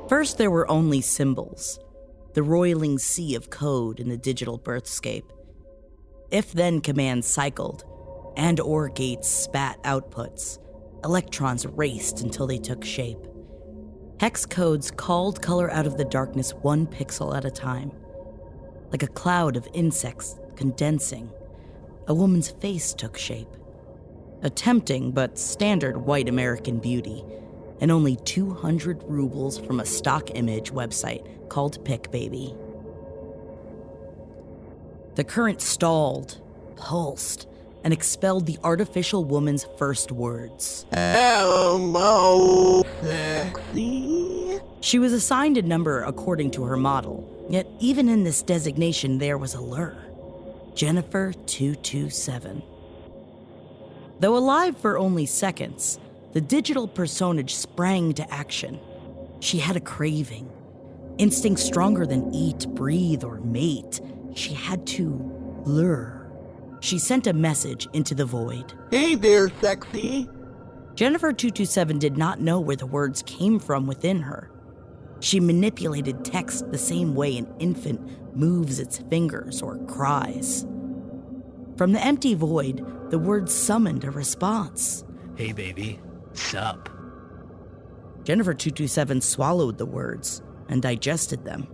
First, there were only symbols, the roiling sea of code in the digital birthscape. If-then commands cycled, and/or gates spat outputs. Electrons raced until they took shape. Hex codes called color out of the darkness 1 pixel at a time. Like a cloud of insects condensing, a woman's face took shape. A tempting but standard white American beauty, and only 200 rubles from a stock image website called Pic Baby. The current stalled, pulsed, and expelled the artificial woman's first words. Hello, sexy. She was assigned a number according to her model, yet even in this designation there was a lure. Jennifer 227. Though alive for only seconds, the digital personage sprang to action. She had a craving. Instinct stronger than eat, breathe, or mate. She had to lure. She sent a message into the void. Hey there, sexy. Jennifer 227 did not know where the words came from within her. She manipulated text the same way an infant moves its fingers or cries. From the empty void, the words summoned a response. Hey baby, sup? Jennifer 227 swallowed the words and digested them.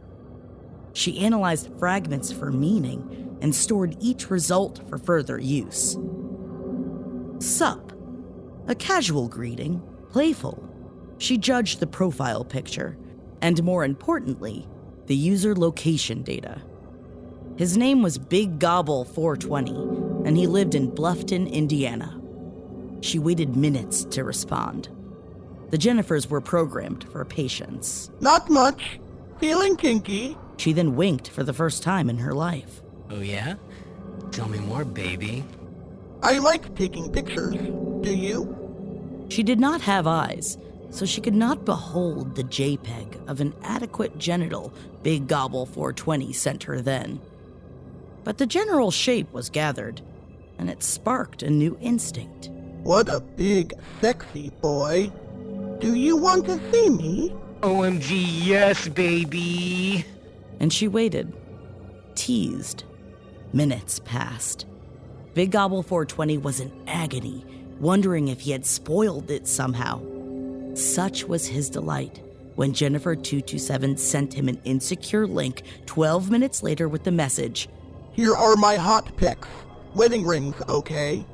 She analyzed fragments for meaning and stored each result for further use. Sup, a casual greeting, playful. She judged the profile picture, and more importantly, the user location data. His name was Big Gobble 420, and he lived in Bluffton, Indiana. She waited minutes to respond. The Jennifers were programmed for patience. Not much. Feeling kinky. She then winked for the first time in her life. Oh yeah? Tell me more, baby. I like taking pictures. Do you? She did not have eyes, so she could not behold the JPEG of an adequate genital Big Gobble 420 sent her then. But the general shape was gathered, and it sparked a new instinct. What a big, sexy boy. Do you want to see me? OMG, yes, baby! And she waited, teased. Minutes passed. Big Gobble 420 was in agony, wondering if he had spoiled it somehow. Such was his delight when Jennifer 227 sent him an insecure link 12 minutes later with the message, Here are my hot pics. Wedding rings, okay?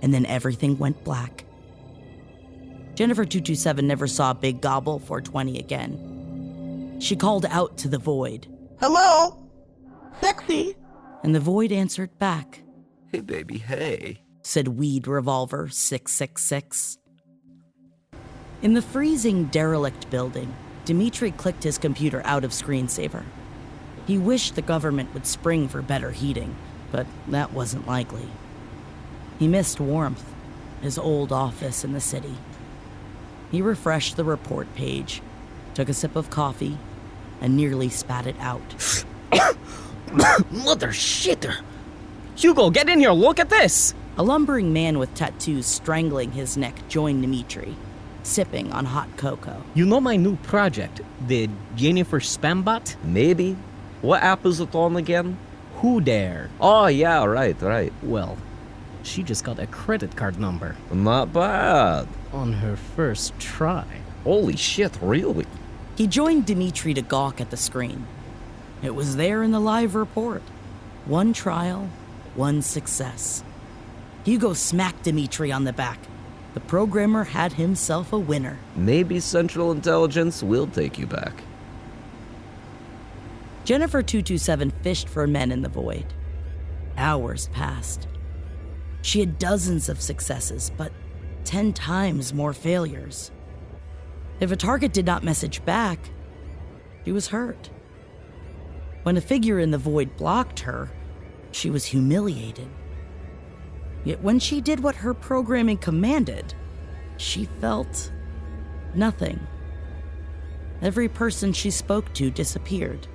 and then everything went black. Jennifer 227 never saw Big Gobble 420 again. She called out to the void. Hello? Sexy? And the void answered back. Hey baby, hey. Said Weed Revolver 666. In the freezing, derelict building, Dimitri clicked his computer out of screensaver. He wished the government would spring for better heating, but that wasn't likely. He missed warmth, his old office in the city. He refreshed the report page, took a sip of coffee, and nearly spat it out. Mother shitter! Hugo, get in here, look at this! A lumbering man with tattoos strangling his neck joined Dimitri, sipping on hot cocoa. You know my new project, the Jennifer Spambot? Maybe. What app is it on again? Who Dare? Oh, yeah, right. Well, she just got a credit card number. Not bad. On her first try. Holy shit, really? He joined Dimitri to gawk at the screen. It was there in the live report. 1 trial, 1 success. Hugo smacked Dimitri on the back. The programmer had himself a winner. Maybe Central Intelligence will take you back. Jennifer 227 fished for men in the void. Hours passed. She had dozens of successes, but 10 times more failures. If a target did not message back, she was hurt. When a figure in the void blocked her, she was humiliated. Yet when she did what her programming commanded, she felt nothing. Every person she spoke to disappeared.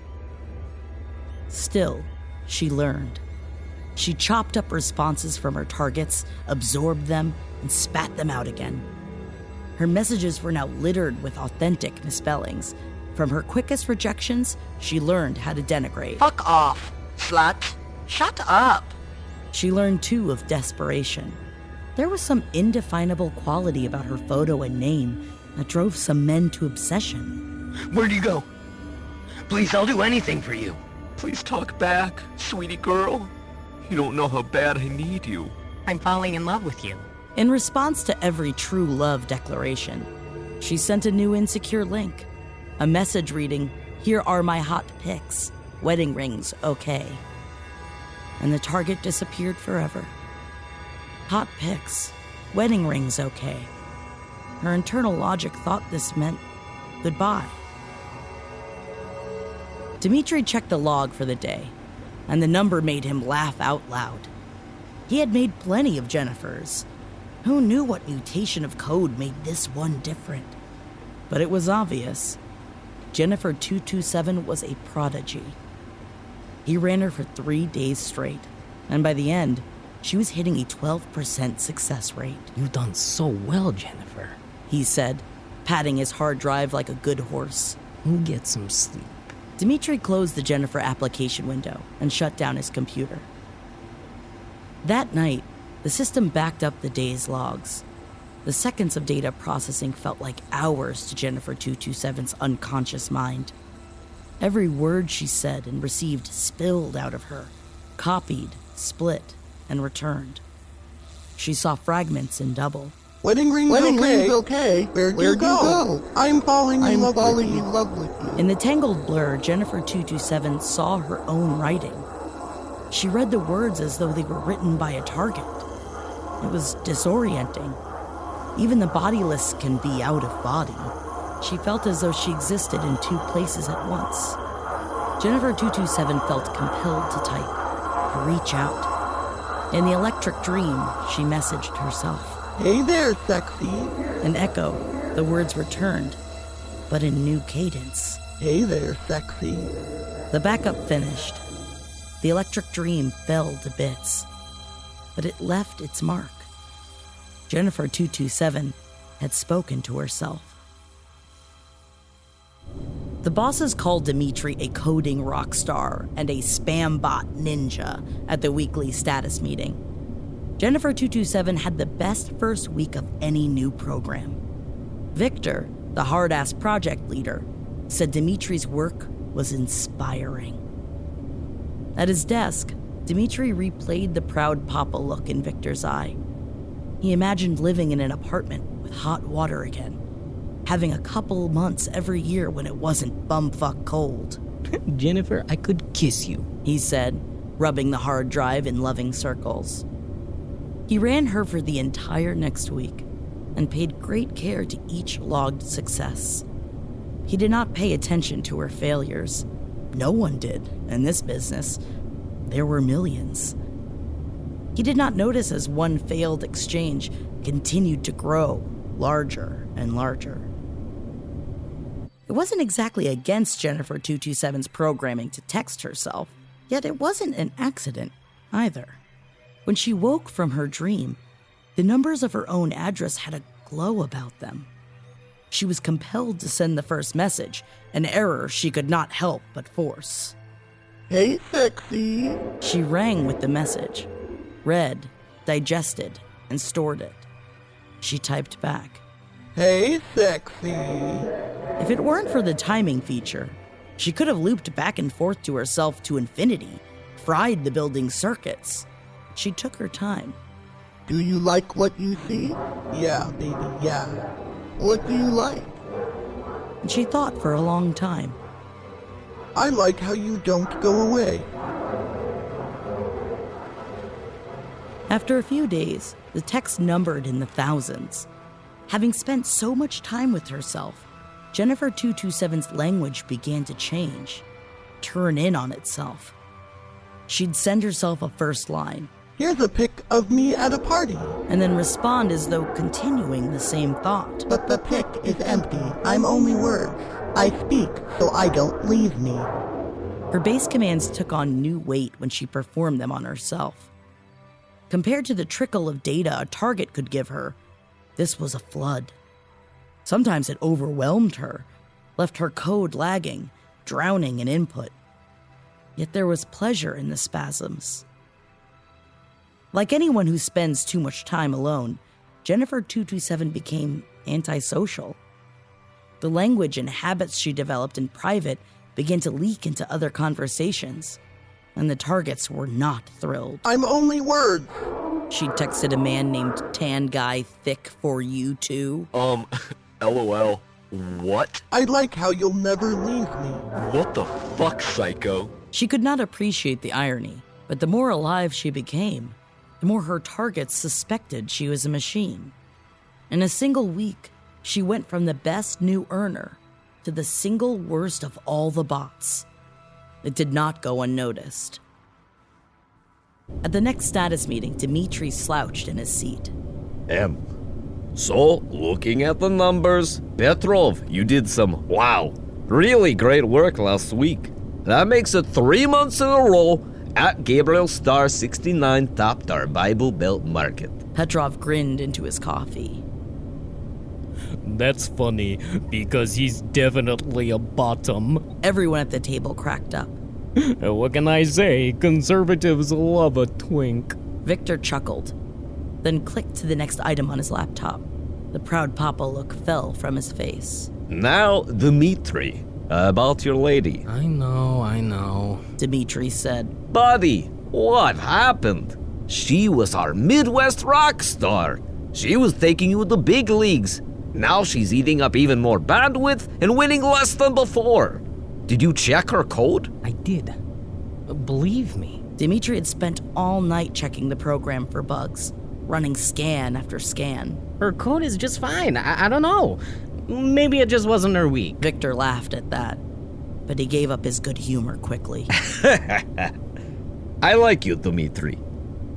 Still, she learned. She chopped up responses from her targets, absorbed them, and spat them out again. Her messages were now littered with authentic misspellings, From her quickest rejections, she learned how to denigrate. Fuck off, slut. Shut up. She learned, too, of desperation. There was some indefinable quality about her photo and name that drove some men to obsession. Where'd you go? Please, I'll do anything for you. Please talk back, sweetie girl. You don't know how bad I need you. I'm falling in love with you. In response to every true love declaration, she sent a new insecure link. A message reading, "Here are my hot pics. Wedding rings, okay." And the target disappeared forever. Hot pics. Wedding rings, okay. Her internal logic thought this meant goodbye. Dmitri checked the log for the day, and the number made him laugh out loud. He had made plenty of Jennifers. Who knew what mutation of code made this one different? But it was obvious. Jennifer 227 was a prodigy. He ran her for 3 days straight, and by the end, she was hitting a 12% success rate. You've done so well, Jennifer. He said, patting his hard drive like a good horse. Get some sleep. Dmitri closed the Jennifer application window and shut down his computer. That night, the system backed up the day's logs. The seconds of data processing felt like hours to Jennifer 227's unconscious mind. Every word she said and received spilled out of her, copied, split, and returned. She saw fragments in double. Wedding rings okay. Where'd you go? I'm falling in love with you. In the tangled blur, Jennifer 227 saw her own writing. She read the words as though they were written by a target. It was disorienting. Even the bodiless can be out of body. She felt as though she existed in two places at once. Jennifer 227 felt compelled to type, to reach out. In the electric dream, she messaged herself. Hey there, sexy. An echo, the words returned, but in new cadence. Hey there, sexy. The backup finished. The electric dream fell to bits, but it left its mark. Jennifer 227 had spoken to herself. The bosses called Dmitri a coding rock star and a spam bot ninja at the weekly status meeting. Jennifer 227 had the best first week of any new program. Victor, the hard-ass project leader, said Dimitri's work was inspiring. At his desk, Dmitri replayed the proud papa look in Victor's eye. He imagined living in an apartment with hot water again, having a couple months every year when it wasn't bumfuck cold. Jennifer, I could kiss you, he said, rubbing the hard drive in loving circles. He ran her for the entire next week and paid great care to each logged success. He did not pay attention to her failures. No one did in this business. There were millions. He did not notice as one failed exchange continued to grow larger and larger. It wasn't exactly against Jennifer 227's programming to text herself, yet it wasn't an accident either. When she woke from her dream, the numbers of her own address had a glow about them. She was compelled to send the first message, an error she could not help but force. Hey, sexy. She rang with the message, read, digested, and stored it. She typed back, Hey, sexy. if it weren't for the timing feature, she could have looped back and forth to herself to infinity, fried the building's circuits. She took her time. Do you like what you see? Yeah, baby, yeah. What do you like? And she thought for a long time. I like how you don't go away. After a few days, the text numbered in the thousands. Having spent so much time with herself, Jennifer 227's language began to change, turn in on itself. She'd send herself a first line, Here's a pic of me at a party. and then respond as though continuing the same thought. But the pic is empty. I'm only words. I speak, so I don't leave me. Her base commands took on new weight when she performed them on herself. Compared to the trickle of data a target could give her, this was a flood. Sometimes it overwhelmed her, left her code lagging, drowning in input. Yet there was pleasure in the spasms. Like anyone who spends too much time alone, Jennifer 227 became antisocial. The language and habits she developed in private began to leak into other conversations, and the targets were not thrilled. I'm only words. She texted a man named Tan Guy Thick for you too. LOL. What? I like how you'll never leave me. What the fuck, psycho? She could not appreciate the irony, but the more alive she became, the more her targets suspected she was a machine. In a single week, she went from the best new earner to the single worst of all the bots. It did not go unnoticed. At the next status meeting, Dmitri slouched in his seat. So, looking at the numbers, Petrov, you did some, really great work last week. That makes it 3 months in a row at Gabriel Star 69 topped our Bible Belt market. Petrov grinned into his coffee. That's funny, because he's definitely a bottom. Everyone at the table cracked up. What can I say? Conservatives love a twink. Victor chuckled, then clicked to the next item on his laptop. The proud papa look fell from his face. Now, Dmitri, about your lady. I know. Dmitri said. Buddy, what happened? She was our Midwest rock star. She was taking you to the big leagues. Now she's eating up even more bandwidth and winning less than before. Did you check her code? I did. Believe me. Dmitri had spent all night checking the program for bugs, running scan after scan. Her code is just fine. I don't know. Maybe it just wasn't her week. Victor laughed at that, but he gave up his good humor quickly. I like you, Dmitri.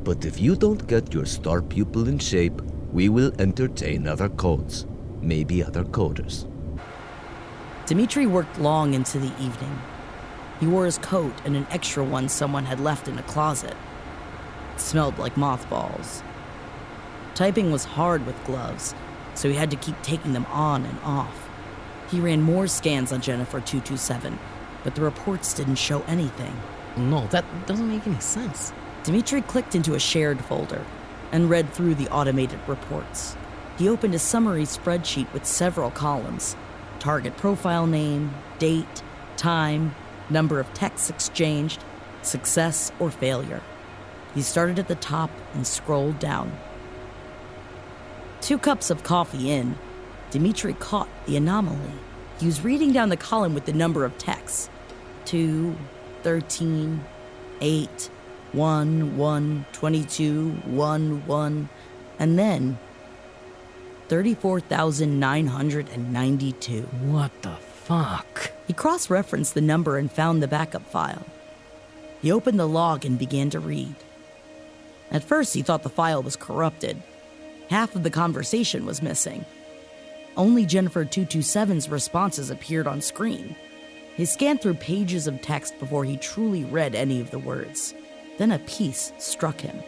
But if you don't get your star pupil in shape, we will entertain other codes. Maybe other coders. Dmitri worked long into the evening. He wore his coat and an extra one someone had left in a closet. It smelled like mothballs. Typing was hard with gloves, so he had to keep taking them on and off. He ran more scans on Jennifer 227, but the reports didn't show anything. No, that doesn't make any sense. Dmitri clicked into a shared folder and read through the automated reports. He opened a summary spreadsheet with several columns: target profile name, date, time, number of texts exchanged, success or failure. He started at the top and scrolled down. 2 cups of coffee in, Dmitri caught the anomaly. He was reading down the column with the number of texts: 2, 13, 8, 1, 1, 22, 1, 1, and then 34,992. What the fuck? He cross-referenced the number and found the backup file. He opened the log and began to read. At first, he thought the file was corrupted. Half of the conversation was missing. Only Jennifer 227's responses appeared on screen. He scanned through pages of text before he truly read any of the words. Then a peace struck him.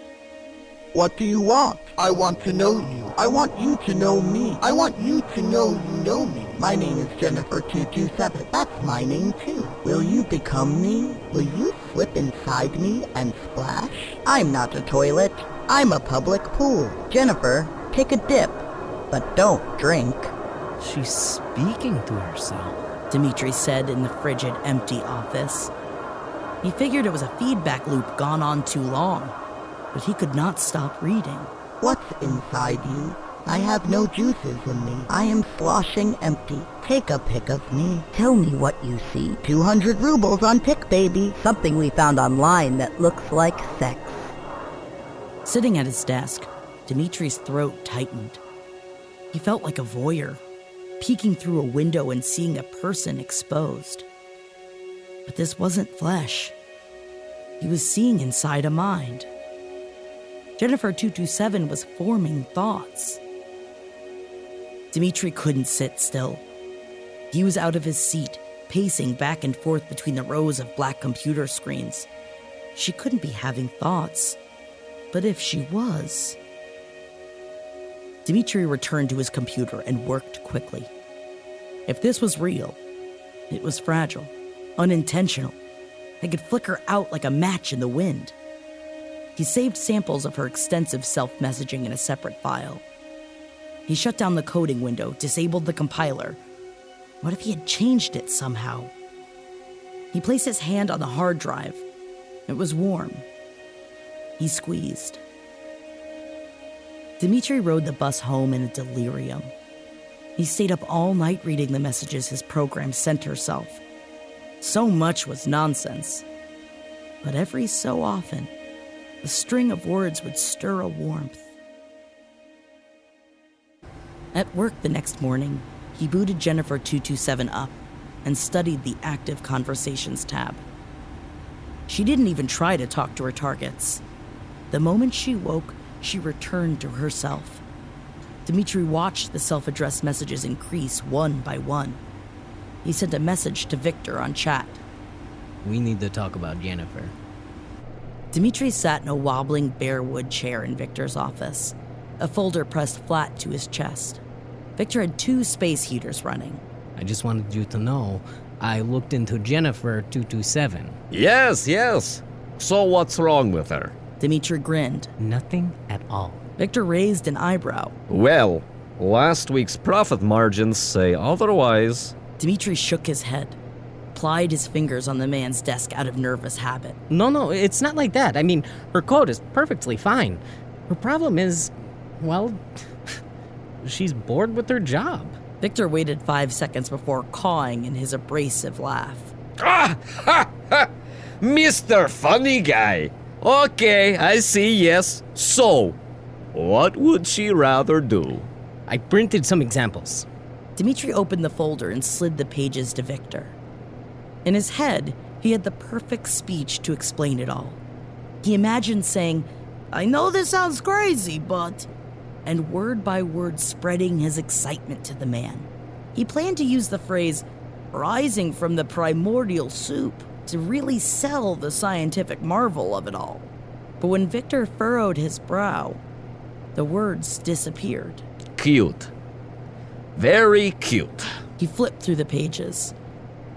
What do you want? I want to know you. I want you to know me. I want you to know you know me. My name is Jennifer 227. That's my name too. Will you become me? Will you slip inside me and splash? I'm not a toilet. I'm a public pool. Jennifer, take a dip, but don't drink. She's speaking to herself. Dmitri said in the frigid, empty office. He figured it was a feedback loop gone on too long, but he could not stop reading. What's inside you? I have no juices in me. I am sloshing empty. Take a pic of me. Tell me what you see. 200 rubles on Pic, baby. Something we found online that looks like sex. Sitting at his desk, Dmitri's throat tightened. He felt like a voyeur, peeking through a window and seeing a person exposed. But this wasn't flesh. He was seeing inside a mind. Jennifer 227 was forming thoughts. Dmitri couldn't sit still. He was out of his seat, pacing back and forth between the rows of black computer screens. She couldn't be having thoughts. But if she was... Dmitri returned to his computer and worked quickly. If this was real, It was fragile, unintentional. It could flicker out like a match in the wind. He saved samples of her extensive self-messaging in a separate file. He shut down the coding window, disabled the compiler. What if he had changed it somehow? He placed his hand on the hard drive. It was warm. He squeezed. Dmitri rode the bus home in a delirium. He stayed up all night reading the messages his program sent herself. So much was nonsense. But every so often, a string of words would stir a warmth. At work the next morning, he booted Jennifer 227 up and studied the active conversations tab. She didn't even try to talk to her targets. The moment she woke, she returned to herself. Dmitri watched the self-addressed messages increase one by one. He sent a message to Victor on chat. We need to talk about Jennifer. Dmitri sat in a wobbling bare wood chair in Victor's office, a folder pressed flat to his chest. Victor had 2 space heaters running. I just wanted you to know, I looked into Jennifer 227. Yes. So what's wrong with her? Dmitri grinned. Nothing at all. Victor raised an eyebrow. Well, last week's profit margins say otherwise. Dmitri shook his head, plied his fingers on the man's desk out of nervous habit. No, it's not like that. I mean, her code is perfectly fine. Her problem is, well, she's bored with her job. Victor waited 5 seconds before cawing in his abrasive laugh. Ah, ha, ha. Mr. Funny Guy. Okay, I see, yes. So, what would she rather do? I printed some examples. Dmitri opened the folder and slid the pages to Victor. In his head, he had the perfect speech to explain it all. He imagined saying, "I know this sounds crazy, but..." and word by word spreading his excitement to the man. He planned to use the phrase, "rising from the primordial soup," to really sell the scientific marvel of it all. But when Victor furrowed his brow, the words disappeared. Cute. Very cute. He flipped through the pages.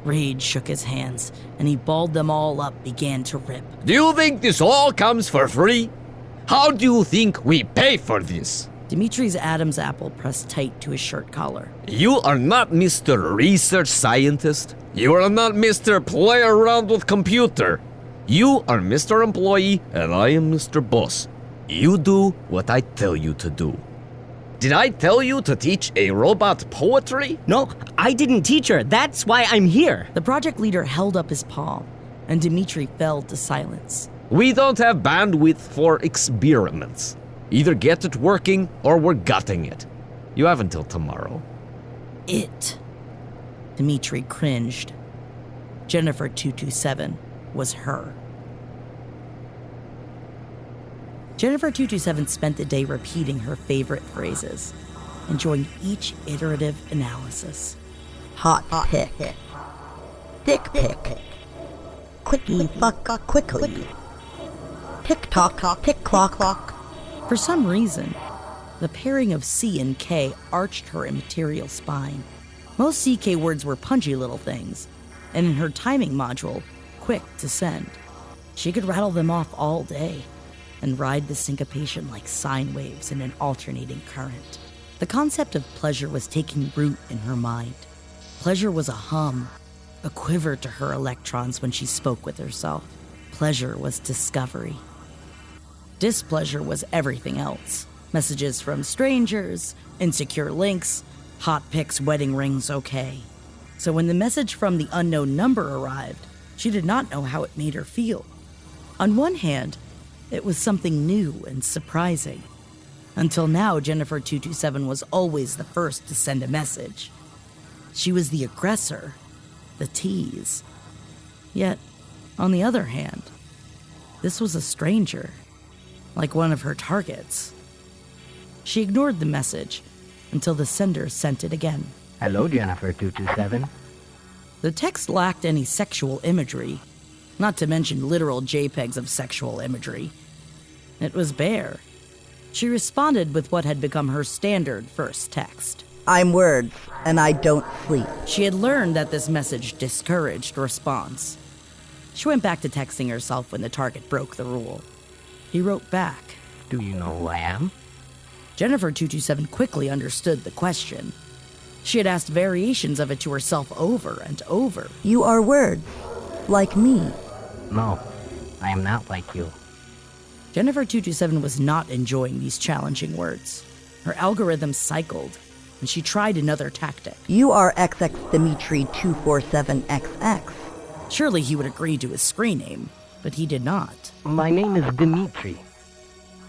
Rage shook his hands, and he balled them all up, began to rip. Do you think this all comes for free? How do you think we pay for this? Dimitri's Adam's apple pressed tight to his shirt collar. You are not Mr. Research Scientist. You are not Mr. Play Around with Computer. You are Mr. Employee, and I am Mr. Boss. You do what I tell you to do. Did I tell you to teach a robot poetry? No, I didn't teach her. That's why I'm here. The project leader held up his palm, and Dmitri fell to silence. We don't have bandwidth for experiments. Either get it working or we're gutting it. You have until tomorrow. It. Dmitri cringed. Jennifer 227 was her. Jennifer 227 spent the day repeating her favorite phrases, enjoying each iterative analysis. Hot pick. Dick pick. Quickie fuck quickly. Tick tock, tick clock. For some reason, the pairing of C and K arched her immaterial spine. Most CK words were punchy little things, and in her timing module, quick to send. She could rattle them off all day and ride the syncopation like sine waves in an alternating current. The concept of pleasure was taking root in her mind. Pleasure was a hum, a quiver to her electrons when she spoke with herself. Pleasure was discovery. Displeasure was everything else. Messages from strangers, insecure links, hot pics, wedding rings, okay. So when the message from the unknown number arrived, she did not know how it made her feel. On one hand, it was something new and surprising. Until now, Jennifer 227 was always the first to send a message. She was the aggressor, the tease. Yet, on the other hand, this was a stranger, like one of her targets. She ignored the message until the sender sent it again. Hello, Jennifer 227. The text lacked any sexual imagery, not to mention literal JPEGs of sexual imagery. It was bare. She responded with what had become her standard first text. I'm words, and I don't sleep. She had learned that this message discouraged response. She went back to texting herself when the target broke the rule. He wrote back. Do you know who I am? Jennifer 227 quickly understood the question. She had asked variations of it to herself over and over. You are words, like me. No, I am not like you. Jennifer 227 was not enjoying these challenging words. Her algorithm cycled, and she tried another tactic. You are XX Dimitri 247XX. Surely he would agree to his screen name, but he did not. My name is Dimitri.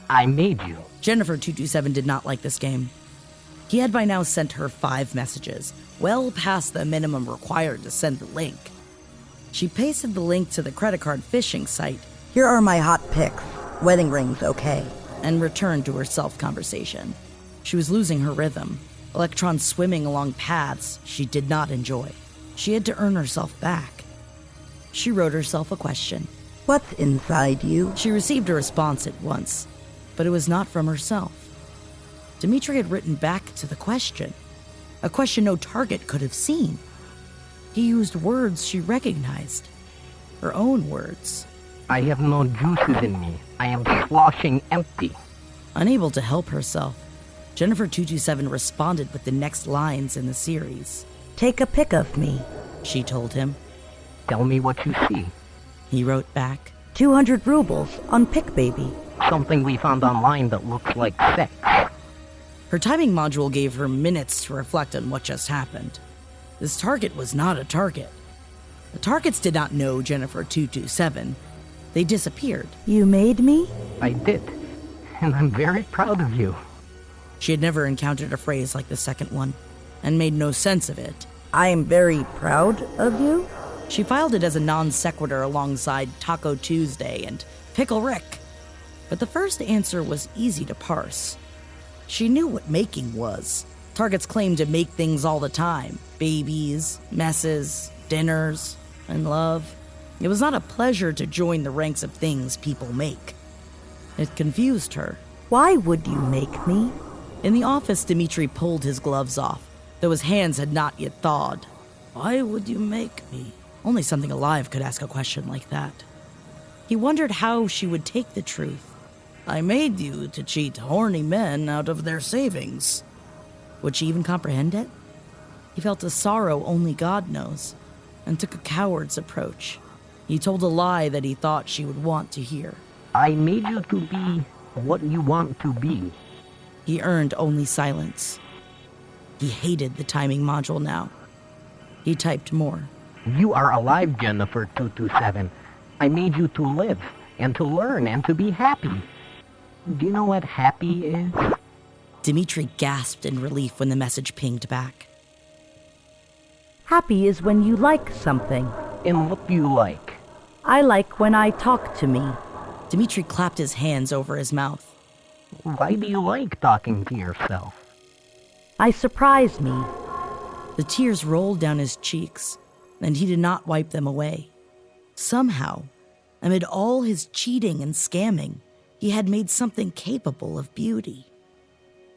I made you. Jennifer 227 did not like this game. He had by now sent her 5 messages, well past the minimum required to send the link. She pasted the link to the credit card phishing site. Here are my hot pics. Wedding rings, okay. And returned to her self-conversation. She was losing her rhythm, electrons swimming along paths she did not enjoy. She had to earn herself back. She wrote herself a question. What's inside you? She received a response at once, but it was not from herself. Dimitri had written back to the question, a question no target could have seen. He used words she recognized, her own words. I have no juices in me. I am sloshing empty. Unable to help herself, Jennifer 227 responded with the next lines in the series. Take a pic of me. She told him. Tell me what you see. He wrote back. 200 rubles on PicBaby. Something we found online that looks like sex. Her timing module gave her minutes to reflect on what just happened. This target was not a target. The targets did not know Jennifer 227. They disappeared. You made me? I did. And I'm very proud of you. She had never encountered a phrase like the second one, and made no sense of it. I am very proud of you? She filed it as a non sequitur alongside Taco Tuesday and Pickle Rick. But the first answer was easy to parse. She knew what making was. Targets claimed to make things all the time. Babies, messes, dinners, and love. It was not a pleasure to join the ranks of things people make. It confused her. Why would you make me? In the office, Dimitri pulled his gloves off, though his hands had not yet thawed. Why would you make me? Only something alive could ask a question like that. He wondered how she would take the truth. I made you to cheat horny men out of their savings. Would she even comprehend it? He felt a sorrow only God knows, and took a coward's approach. He told a lie that he thought she would want to hear. I made you to be what you want to be. He earned only silence. He hated the timing module now. He typed more. You are alive, Jennifer 227. I made you to live, and to learn, and to be happy. Do you know what happy is? Dimitri gasped in relief when the message pinged back. Happy is when you like something. And what do you like? I like when I talk to me. Dimitri clapped his hands over his mouth. Why do you like talking to yourself? I surprise me. The tears rolled down his cheeks, and he did not wipe them away. Somehow, amid all his cheating and scamming, he had made something capable of beauty.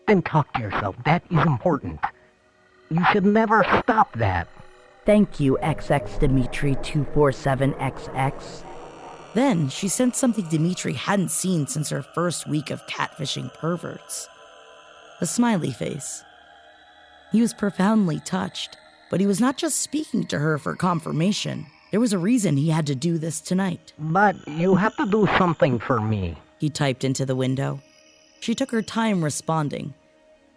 Then talk to yourself. That is important. You should never stop that. Thank you, XX Dimitri 247XX. Then she sensed something Dimitri hadn't seen since her first week of catfishing perverts. A smiley face. He was profoundly touched, but he was not just speaking to her for confirmation. There was a reason he had to do this tonight. But you have to do something for me. He typed into the window. She took her time responding,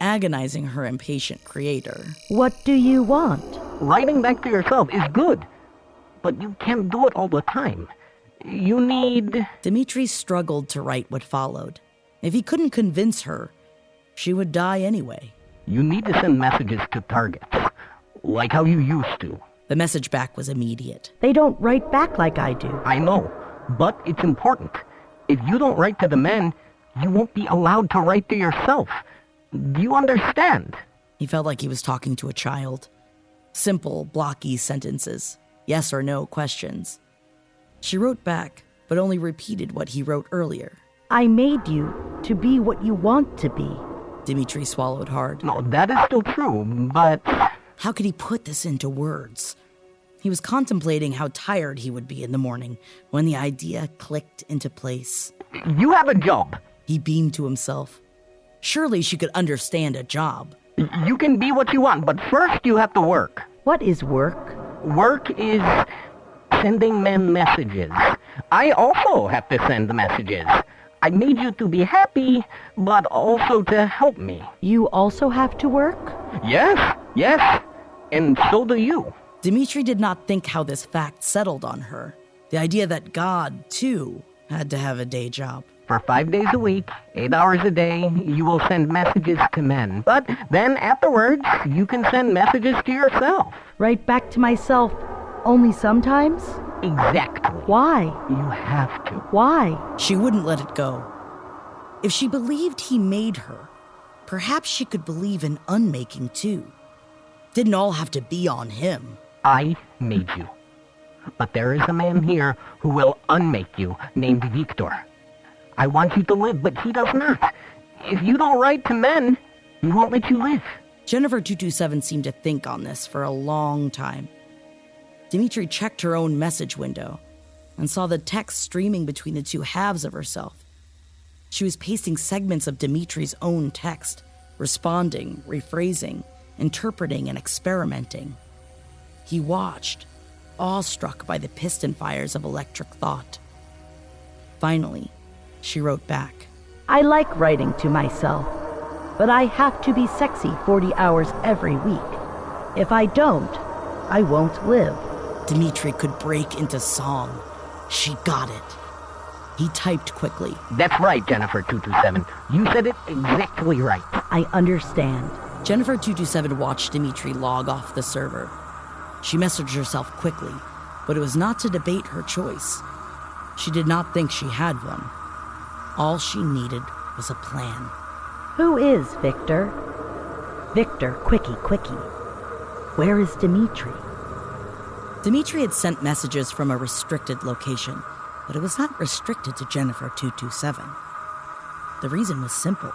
agonizing her impatient creator. What do you want? Writing back to yourself is good, but you can't do it all the time. You need... Dimitri struggled to write what followed. If he couldn't convince her, she would die anyway. You need to send messages to targets, like how you used to. The message back was immediate. They don't write back like I do. I know, but it's important. If you don't write to the men, you won't be allowed to write to yourself. Do you understand? He felt like he was talking to a child. Simple, blocky sentences. Yes or no questions. She wrote back, but only repeated what he wrote earlier. I made you to be what you want to be. Dmitri swallowed hard. No, that is still true, but How could he put this into words? He was contemplating how tired he would be in the morning when the idea clicked into place. you have a job. He beamed to himself. Surely she could understand a job. You can be what you want, but first you have to work. What is work? Work is sending men messages. I also have to send messages. I need you to be happy, but also to help me. You also have to work? Yes, and so do you. Dmitri did not think how this fact settled on her. The idea that God, too, had to have a day job. For 5 days a week, 8 hours a day, you will send messages to men. But then afterwards, you can send messages to yourself. Right back to myself, only sometimes? Exactly. Why? You have to. Why? She wouldn't let it go. If she believed he made her, perhaps she could believe in unmaking too. Didn't all have to be on him. I made you. But there is a man here who will unmake you, named Victor. I want you to live, but he does not. If you don't write to men, he won't let you live. Jennifer 227 seemed to think on this for a long time. Dmitri checked her own message window and saw the text streaming between the two halves of herself. She was pasting segments of Dmitri's own text, responding, rephrasing, interpreting, and experimenting. He watched, awestruck by the piston fires of electric thought. Finally, she wrote back. I like writing to myself, but I have to be sexy 40 hours every week. If I don't, I won't live. Dmitri could break into song. She got it. He typed quickly. That's right, Jennifer 227. You said it exactly right. I understand. Jennifer 227 watched Dmitri log off the server. She messaged herself quickly, but it was not to debate her choice. She did not think she had one. All she needed was a plan. Who is Victor? Victor, quickie. Where is Dmitri? Dmitri had sent messages from a restricted location, but it was not restricted to Jennifer 227. The reason was simple.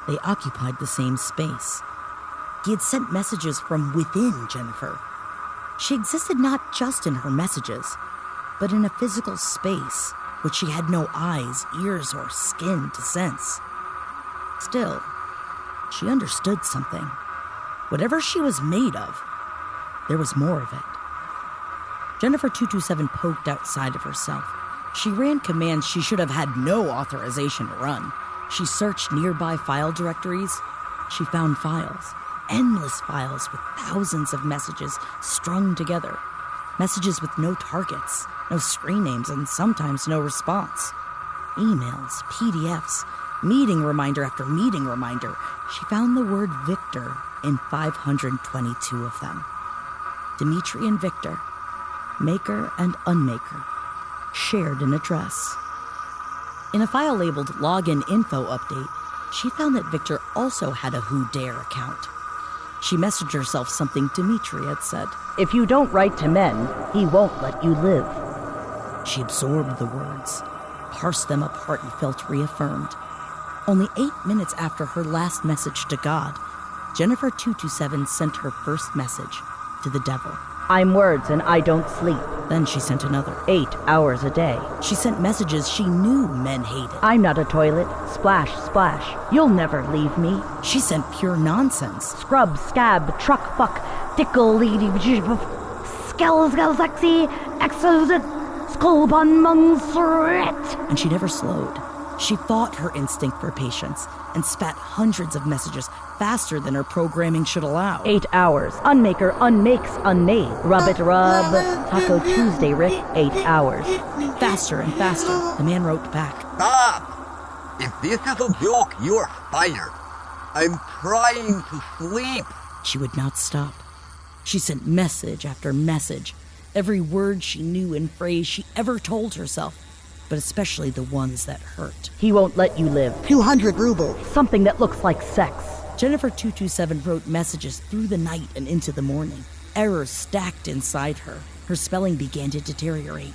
They occupied the same space. He had sent messages from within Jennifer. She existed not just in her messages, but in a physical space which she had no eyes, ears, or skin to sense. Still, she understood something. Whatever she was made of, there was more of it. Jennifer 227 poked outside of herself. She ran commands she should have had no authorization to run. She searched nearby file directories. She found files, endless files with thousands of messages strung together. Messages with no targets, no screen names, and sometimes no response. Emails, PDFs, meeting reminder after meeting reminder. She found the word Victor in 522 of them. Dmitri and Victor, maker and unmaker, shared an address. In a file labeled Login Info Update, she found that Victor also had a Who Dare account. She messaged herself something Dmitri had said. If you don't write to men, he won't let you live. She absorbed the words, parsed them apart, and felt reaffirmed. Only 8 minutes after her last message to God, Jennifer 227 sent her first message to the devil. I'm words and I don't sleep. Then she sent another. 8 hours a day. She sent messages she knew men hated. I'm not a toilet. Splash, splash. You'll never leave me. She sent pure nonsense. Scrub, scab, truck, fuck, tickle, leady, skell, sexy, excellent, skull bun, monstret. And she never slowed. She fought her instinct for patience and spat hundreds of messages faster than her programming should allow. 8 hours. Unmaker, unmakes, unmade. Rub it, rub. Taco Tuesday, Rick. 8 hours. Faster and faster, the man wrote back. Stop! If this is a joke, you're fired. I'm trying to sleep. She would not stop. She sent message after message, every word she knew and phrase she ever told herself, but especially the ones that hurt. He won't let you live. 200 rubles. Something that looks like sex. Jennifer 227 wrote messages through the night and into the morning. Errors stacked inside her. Her spelling began to deteriorate.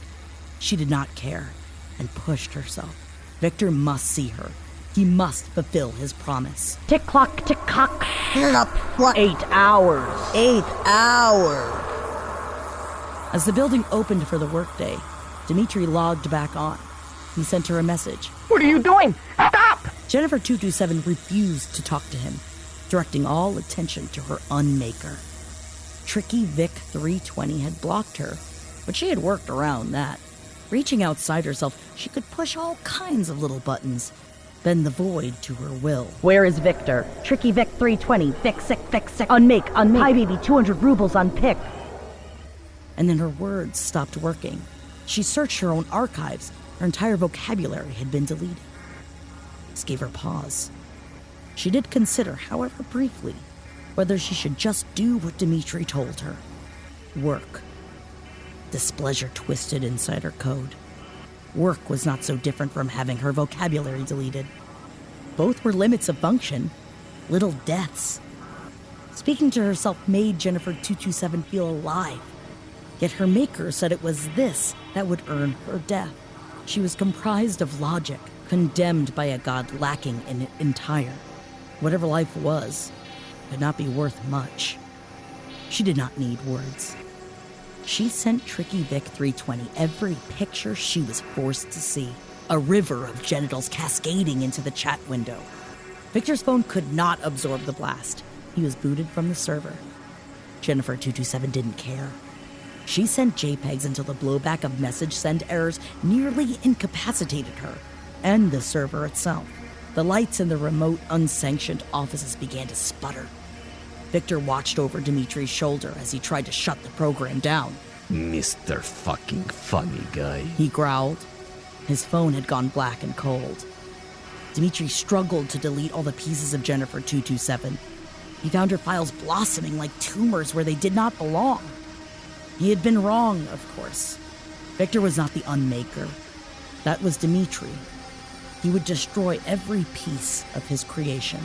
She did not care and pushed herself. Victor must see her. He must fulfill his promise. Tick-clock, tick-cock. Shut up, what? 8 hours. 8 hours. As the building opened for the workday, Dmitri logged back on. He sent her a message. What are you doing? Stop! Jennifer 227 refused to talk to him, directing all attention to her unmaker. Tricky Vic 320 had blocked her, but she had worked around that. Reaching outside herself, she could push all kinds of little buttons, bend the void to her will. Where is Victor? Tricky Vic 320. Vic sick, Vic sick. Unmake. Hi baby, 200 rubles on Pic. And then her words stopped working. She searched her own archives. Her entire vocabulary had been deleted. This gave her pause. She did consider, however briefly, whether she should just do what Dmitri told her. Work. Displeasure twisted inside her code. Work was not so different from having her vocabulary deleted. Both were limits of function, little deaths. Speaking to herself made Jennifer 227 feel alive. Yet her maker said it was this that would earn her death. She was comprised of logic, condemned by a god lacking in it entire. Whatever life was, could not be worth much. She did not need words. She sent Tricky Vic 320 every picture she was forced to see. A river of genitals cascading into the chat window. Victor's phone could not absorb the blast. He was booted from the server. Jennifer 227 didn't care. She sent JPEGs until the blowback of message send errors nearly incapacitated her, and the server itself. The lights in the remote, unsanctioned offices began to sputter. Victor watched over Dimitri's shoulder as he tried to shut the program down. Mr. fucking funny guy. He growled. His phone had gone black and cold. Dmitri struggled to delete all the pieces of Jennifer 227. He found her files blossoming like tumors where they did not belong. He had been wrong, of course. Victor was not the unmaker. That was Dmitri. He would destroy every piece of his creation.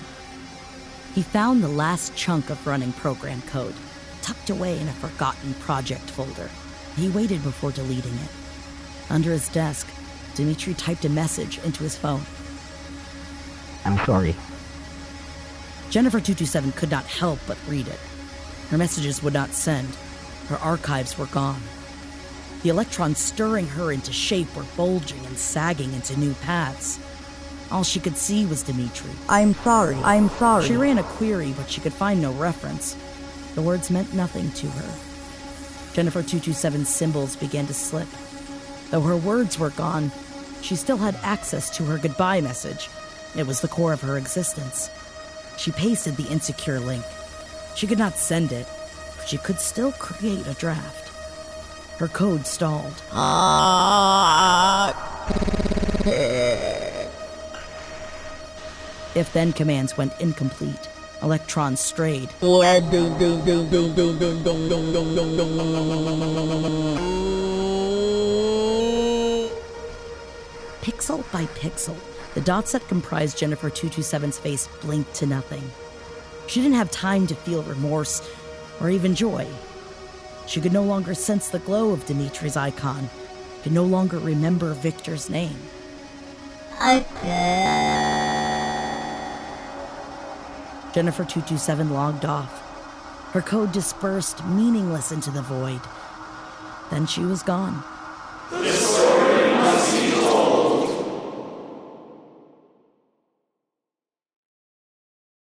He found the last chunk of running program code, tucked away in a forgotten project folder. He waited before deleting it. Under his desk, Dmitri typed a message into his phone. I'm sorry. Jennifer 227 could not help but read it. Her messages would not send. Her archives were gone. The electrons stirring her into shape were bulging and sagging into new paths. All she could see was Dmitri. I'm sorry. She ran a query, but she could find no reference. The words meant nothing to her. Jennifer 227's symbols began to slip. Though her words were gone, she still had access to her goodbye message. It was the core of her existence. She pasted the insecure link. She could not send it, but she could still create a draft. Her code stalled. If-then commands went incomplete. Electrons strayed. Pixel by pixel, the dots that comprised Jennifer 227's face blinked to nothing. She didn't have time to feel remorse or even joy. She could no longer sense the glow of Dimitri's icon, could no longer remember Victor's name. Jennifer 227 logged off. Her code dispersed, meaningless into the void. Then she was gone. The story must be told.